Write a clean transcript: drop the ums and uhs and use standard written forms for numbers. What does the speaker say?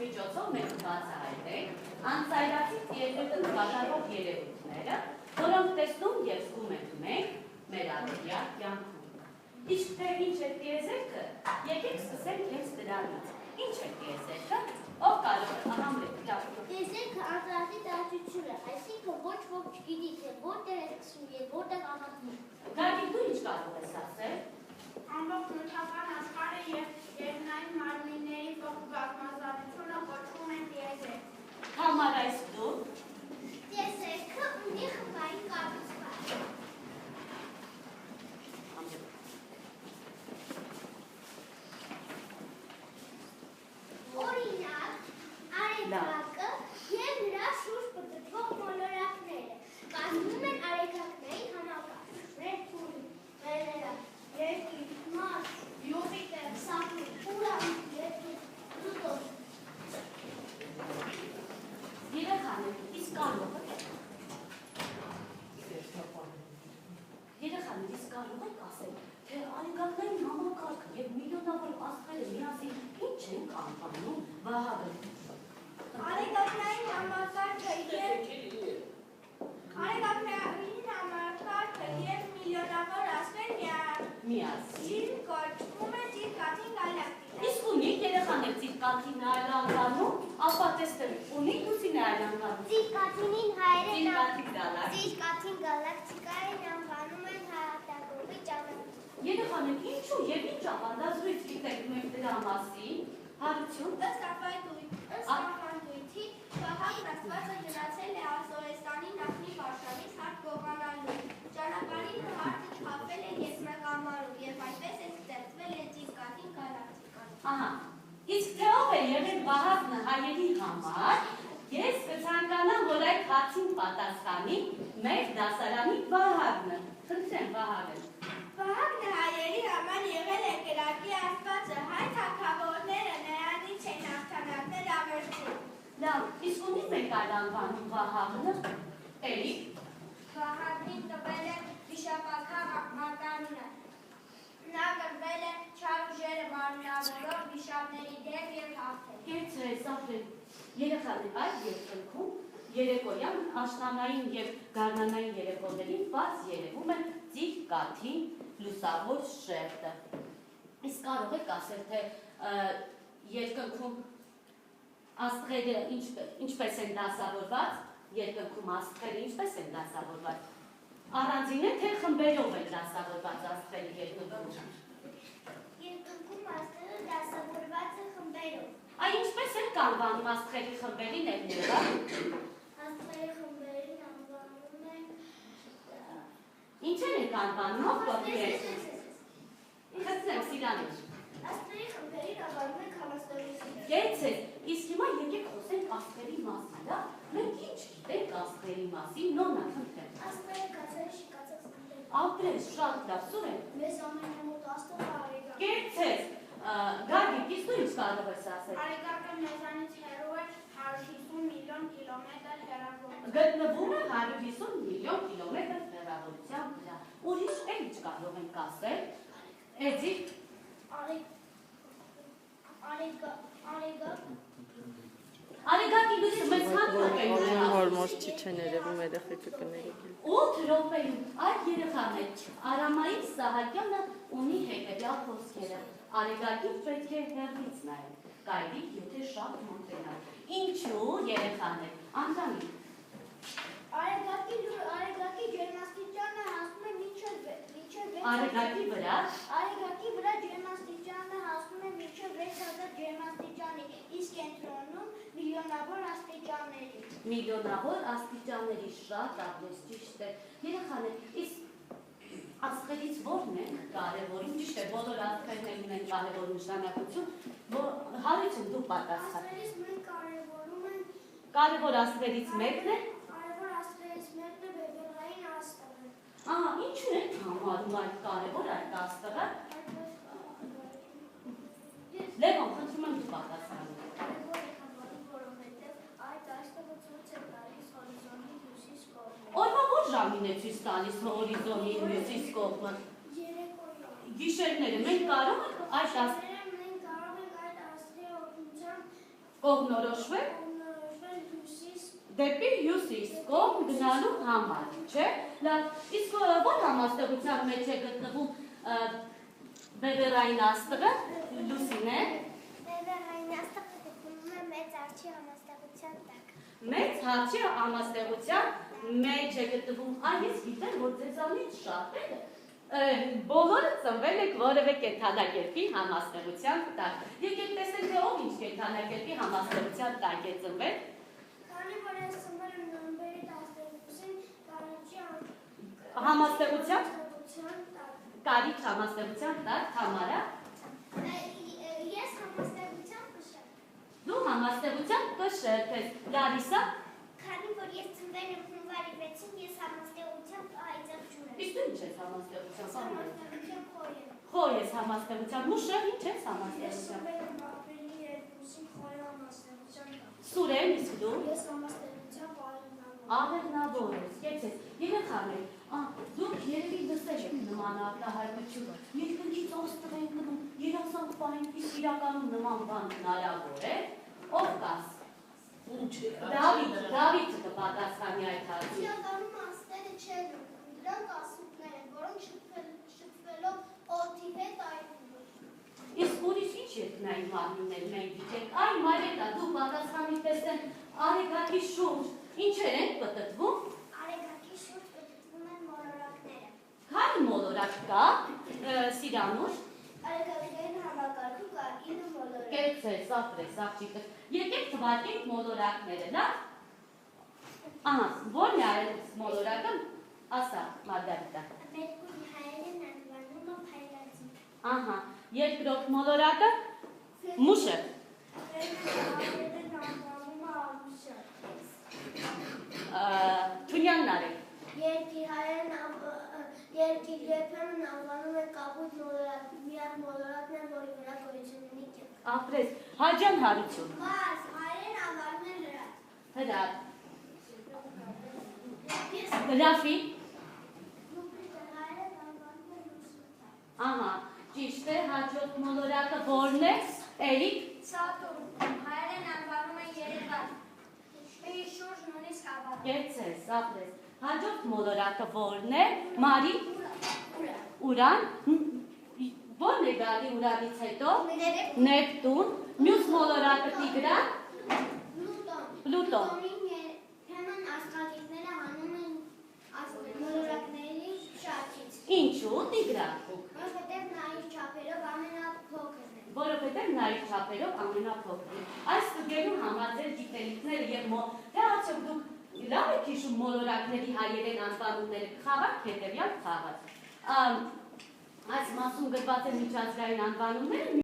միջոցով մենք բացահայտենք անծայրացի տիեզերքում կատարվող երևույթները, որոնք տեսնում և զգում ենք մենք մեր առօրյա կյանքում։ Իսկ թե ինչ է տիեզերքը, եկեք սկսենք հենց դրանից։ Ինչ է տիեզերքը, ով կարող է համրեք ճապում։ Տիեզերքը անձրախտի տարածություն է, այսինքն ոչ ոք չգիտի, թե որտեղ է սկսվում և որտեղ ավարտվում։ Գագիկ, դու ինչ կարող ես ասել։ Ամբողջ նյութական աշխարհը և երկնային մարմինների փոխկազմազանությունը կոչվում են տիեզերք։ Համար այս դու։ Տիեզերքը ունի խմբային կառուցվածք։ Օրինակ, արեգակը և նրա շուրջ պտտվող մոլորակները կազմում են արեգակների համակարգ։ Ներքուն, Վեներա, Երկիր, Մարս, Յուպիտեր, Սատուրն, Ուրան, Պլուտոն։ Երեխաներ, իսկ կարող եք ասել, թե արեգակների համակարգը և միլիոնավոր աստղերը միասին ինչ են անվանում Վահագն։ Արեգակների համակարգը և միլիոնավոր աստղեր միասին կոչվում է Ծիրկաթին գալակտիկա։ Իսկ ունի երեխաներ Ծիրկաթին այլ անվանում, ապա տեսնեմ, ունի Լուսինե այլ անվանում։ Ծիրկաթինին հայերեն Ծիրկաթին գալակտիկային անվանում են հայատագովի ճանապարհ։ Երեխաներ, ինչու և ինչ ավանդազրույց գիտեք մենք դրա մասին։ Հարություն։ Ըստ ավանդույթի, Վահագն աստվածը գնացել է Ազորեստանի նախնի Վարշավից հարկ գողանալու։ Ճանապարհին մարդը չափվել է երկմեկամարով և այդպես է ստեղծվել է Ծիրկաթին գալակտիկան։ Ահա, իսկ թե ով է եղել Վահագնը հայերի համար, ես կցանկանամ, որ այդ հարցին պատասխանի մեր դասարանի Վահագնը։ Խնդրեմ, Վահագն։ Վահագնը հայերի համար եղել է կրակի աստվածը, հայ թագավորները նրանից են հաղթանակներ ավերծել։ Լավ, իսկ ունի մեկ այլ անվանում Վահագնը։ Էլի։ Վահագնին տվել է վիշապաքաղ մականունը։ Նա կրվել է չար ուժերը մարմնավորող վիշապների դեմ և հաղթել։ Կեցրես, ապրել։ Երեխաներ, այդ երկնքում երեկոյան աշնանային և գարնանային երեկոներին բաց երևում է Ծիրկաթին լուսավոր շերտը։ Իսկ կարող եք ասել, թե երկնքում աստղերը ինչպես են դասավորված, երկնքում աստղերը ինչպես են դասավորված։ Առանձին է, թե խմբերով են դասավորված աստղերի երկնքում։ Երկնքում աստղերը դասավորված են խմբերով։ Այ ինչպես են կանվանում աստղերի խմբերին էլ նրա։ Աստղերի խմբերին անվանում են Ինչեր են կանվանում, ով կօգնեք։ Խնդրեմ, Սիրաներ։ Աստղերի խմբերին անվանում են համաստեղություն։ Կեցեք, իսկ հիմա եկեք խոսենք աստղերի մասին, լավ։ Մենք ինչ գիտենք աստղերի մասին, նորմալ խնդրեմ։ Աստղերը կացարի շիկացած խմբեր։ Ապրես, շատ լավ, Սուրեն։ Մեզ ամենամոտ աստղը արեգակը։ Կեցեք, Գագիկ, իսկ դու ինչ կարող ես ասել։ Արեգակը մեզանից հեռու է 150 միլիոն կիլոմետր հեռավորությամբ։ Գտնվում է 150 միլիոն կիլոմետր հեռավորության վրա։ Ուրիշ էլ ինչ կարող ենք ասել։ Էդի։ Արեգակի լույսը մեզ քան րոպե Որում հորմոզ չի չեն երևում երեխեքը կներեկել։ 8 րոպեում այդ երեխաներ Արամային Սահակյանը ունի հետևյալ խոսքերը։ Արեգակին պետք է հեռվից նայել, կարելի եթե շատ մոտենալ։ Ինչու երեխաներ, Անդրանիկ։ Արեգակի ջերմաստիճանը հասնում է մինչև 6 Արեգակի վրա ջերմաստիճանը հասնում է մինչև 6000 ջերմաստիճանի, իսկ կենտրոնում միլիոնավոր աստիճանների։ Միլիոնավոր աստիճանների շատ աղյես ճիշտ է։ Երեխաներ, իսկ աստղերից որն է կարևորում, ճիշտ է, բոլոր աստղերն ունեն կարևոր նշանակություն, Հարություն դու պատասխան։ Աստղերից մենք կարևորում են Կարևոր աստղերից մեկն է։ Կարևոր աստղերից մեկն է բևեռային աստղը։ Ահա, ինչու են համարում այդ կարևոր այդ աստղը։ Լևոն, խնդրում եմ դու պատասխանում։ Կարևոր է համարում, որովհետև այդ աստղը ցույց է տալիս հորիզոնի հյուսիս կողմը։ Օրվա որ ժամին է ցույց տալիս հորիզոնի հյուսիս կողմը։ Երեկոյան։ Գիշերները մենք կարող ենք այդ Մենք կարող ենք այդ աստղի օգնությամբ Կողմնորոշվել դեպի հյուսիս կողմ գնալու համար, չէ՞։ Լավ, իսկ ո՞ր համաստեղության մեջ է գտնվում բևեռային աստղը, Լուսինե։ Բևեռային աստղը գտնվում է մեծ արջի համաստեղության տակ։ Մեծ արջի համաստեղության մեջ է գտնվում, այս գիտեմ, որ ձեզանից շատերը բոլորը ծնվել եք որևէ կենդանակերպի համաստեղության տակ։ Եկեք տեսնենք, թե ով ինչ կենդանակերպի համաստեղության տակ է ծնվել։ Քանի որ ես ծնվել եմ նոյեմբերի 12-ին, Համաստեղության տակ։ կարիք համաստեղության տակ, Թամարա։ Ես համաստեղության կշեմ։ Դու համաստեղության կշեռ ես, Լարիսա։ Քանի որ ես ծնվել եմ հունվարի 6-ին, ես համաստեղության այծեղ ջուր եմ։ Իսկ դու ինչ ես համաստեղության պահում։ Համաստեղության խոր եմ։ Խոր ես համաստեղության, Մուշը ինչ ես Ես համաստեղության։ ծնվել եմ ապրիլի 2-ին խոր եմ համաստեղության տակ։ Սուրեն, իսկ դու։ Ես համաստեղության պահում Աղեղնավոր ես, կեցես, երեխաներ, դուք երևի լսել եք նման արտահայտություն, երկնքից աստղ են գնում, երազանք պահին, իսկ իրականում նման բան հնարավոր է, ով կաս։ Դավիթը կպատասխանի այդ հարցին։ Իրականում աստղերը չեն ուղղում, դրանք ասուկներ են, որոնք շփվելով օդի հետ այրվում են։ Իսկ ուրիշ ինչ երկնային մարմիններ մենք դիտենք, այ Մարետա, դու պատասխանի տեսնեն արեգակի շուրջ, ինչեր են պտտվում։ Արեգակի շուրջ պտտվում են մոլորակները։ Քանի մոլորակ կա, Սիրանուշ։ Արեգակային համակարգում կա 9 մոլորակ։ Կեցես, ապրես, աղջիկը։ Եկեք թվարկենք մոլորակները, լավ։ Ահա, ո՞րն է այս մոլորակը, ասա, Մարգարիտա։ Մերկուրի հայերեն անվանում է փայլածին։ Ահա, երկրորդ մոլորակը, Մուշը։ Հայերեն անվանում է ամուշը։ Թունյանն արեք։ Երկիր երբեմն անվանում է կապույտ մոլորակ, միակ մոլորակն է, որի վրա գոյություն ունի կյանք։ Ապրես, Հաջան Հարություն։ Բայց հայերեն անվանում են լրացք։ Հրար։ Ես Գրաֆի։ Լուպրիտը հայերեն անվանում են լուսուտա։ Ահա, ճիշտ է, հաջորդ մոլորակը ո՞րն է, Էրիկ։ Սատուրն, հայերեն անվանում են Երևան։ Մի շուրջ նույնիսկ հավաք։ Կեցես, ապրես։ Հաջորդ մոլորակը ո՞րն է, Մարի։ Ուրան։ Ո՞րն է գալի Ուրանից հետո։ Նեպտուն։ Մյուս մոլորակը Տիգրան։ Պլուտոն։ Հեման աստղագետները հանում են մոլորակների շարքից։ Ինչու Տիգրան։ Որովհետև նայիր չափերով ամենափոքրն է։ Որովհետև նայիր չափերով ամենափոքրն է։ Այս ստուգելու համար ձեր գիտելիքները եւ թե արդյոք դուք լավ եք հիշում մոլորակների հայերեն անվանումները, խաղաք հետևյալ խաղը։ Այս մասում գրված են միջազգային անվանումները,